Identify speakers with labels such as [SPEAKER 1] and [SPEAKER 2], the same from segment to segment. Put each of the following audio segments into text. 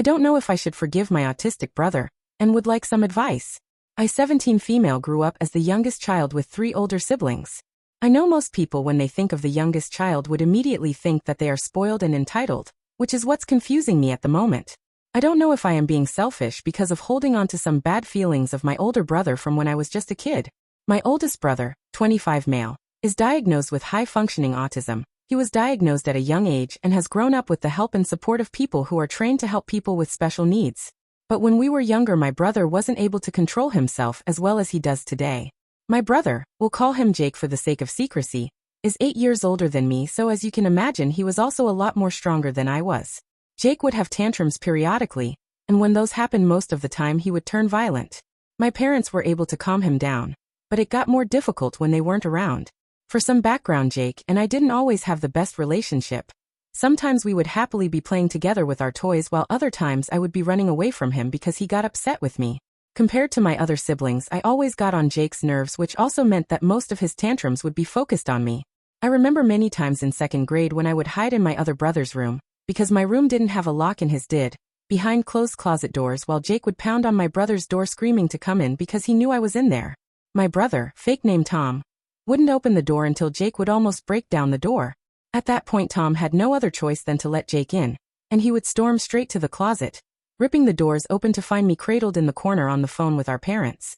[SPEAKER 1] I don't know if I should forgive my autistic brother, and would like some advice. I, 17 female, grew up as the youngest child with 3 older siblings. I know most people when they think of the youngest child would immediately think that they are spoiled and entitled, which is what's confusing me at the moment. I don't know if I am being selfish because of holding on to some bad feelings of my older brother from when I was just a kid. My oldest brother, 25 male, is diagnosed with high-functioning autism. He was diagnosed at a young age and has grown up with the help and support of people who are trained to help people with special needs. But when we were younger, my brother wasn't able to control himself as well as he does today. My brother, we'll call him Jake for the sake of secrecy, is 8 years older than me, so as you can imagine he was also a lot more stronger than I was. Jake would have tantrums periodically, and when those happened most of the time he would turn violent. My parents were able to calm him down, but it got more difficult when they weren't around. For some background, Jake and I didn't always have the best relationship. Sometimes we would happily be playing together with our toys while other times I would be running away from him because he got upset with me. Compared to my other siblings, I always got on Jake's nerves, which also meant that most of his tantrums would be focused on me. I remember many times in 2nd grade when I would hide in my other brother's room, because my room didn't have a lock and his did, behind closed closet doors, while Jake would pound on my brother's door screaming to come in because he knew I was in there. My brother, fake name Tom, wouldn't open the door until Jake would almost break down the door. At that point Tom had no other choice than to let Jake in, and he would storm straight to the closet, ripping the doors open to find me cradled in the corner on the phone with our parents.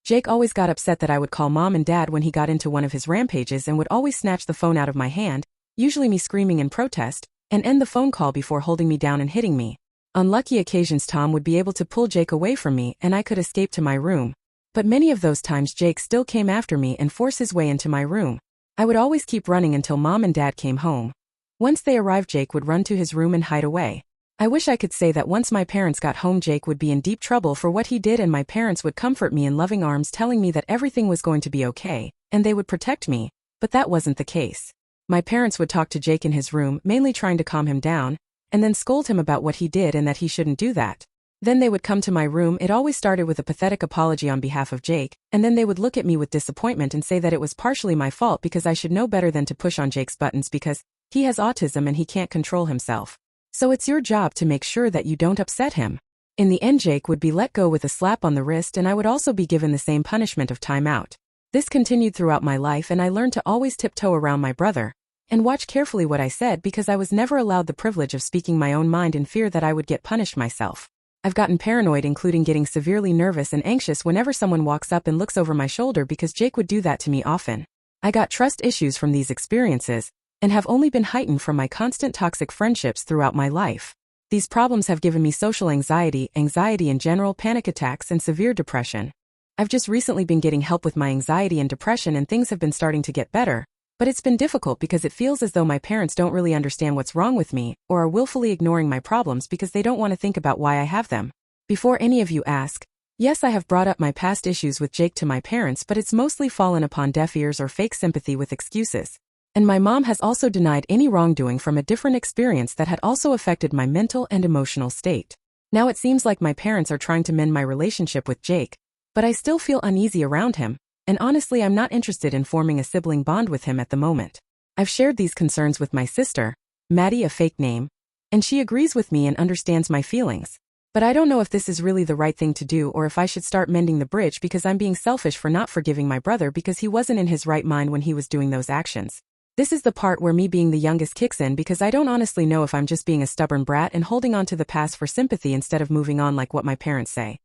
[SPEAKER 1] Jake always got upset that I would call mom and dad when he got into one of his rampages and would always snatch the phone out of my hand, usually me screaming in protest, and end the phone call before holding me down and hitting me. On lucky occasions Tom would be able to pull Jake away from me and I could escape to my room. But many of those times Jake still came after me and forced his way into my room. I would always keep running until mom and dad came home. Once they arrived, Jake would run to his room and hide away. I wish I could say that once my parents got home Jake would be in deep trouble for what he did and my parents would comfort me in loving arms telling me that everything was going to be okay, and they would protect me, but that wasn't the case. My parents would talk to Jake in his room, mainly trying to calm him down, and then scold him about what he did and that he shouldn't do that. Then they would come to my room. It always started with a pathetic apology on behalf of Jake, and then they would look at me with disappointment and say that it was partially my fault because I should know better than to push on Jake's buttons because he has autism and he can't control himself. So it's your job to make sure that you don't upset him. In the end, Jake would be let go with a slap on the wrist and I would also be given the same punishment of time out. This continued throughout my life and I learned to always tiptoe around my brother and watch carefully what I said because I was never allowed the privilege of speaking my own mind in fear that I would get punished myself. I've gotten paranoid, including getting severely nervous and anxious whenever someone walks up and looks over my shoulder because Jake would do that to me often. I got trust issues from these experiences and have only been heightened from my constant toxic friendships throughout my life. These problems have given me social anxiety in general, panic attacks, and severe depression. I've just recently been getting help with my anxiety and depression and things have been starting to get better, but it's been difficult because it feels as though my parents don't really understand what's wrong with me or are willfully ignoring my problems because they don't want to think about why I have them. Before any of you ask, yes, I have brought up my past issues with Jake to my parents, but it's mostly fallen upon deaf ears or fake sympathy with excuses. And my mom has also denied any wrongdoing from a different experience that had also affected my mental and emotional state. Now it seems like my parents are trying to mend my relationship with Jake, but I still feel uneasy around him. And honestly, I'm not interested in forming a sibling bond with him at the moment. I've shared these concerns with my sister, Maddie, a fake name, and she agrees with me and understands my feelings. But I don't know if this is really the right thing to do or if I should start mending the bridge because I'm being selfish for not forgiving my brother because he wasn't in his right mind when he was doing those actions. This is the part where me being the youngest kicks in because I don't honestly know if I'm just being a stubborn brat and holding on to the past for sympathy instead of moving on like what my parents say.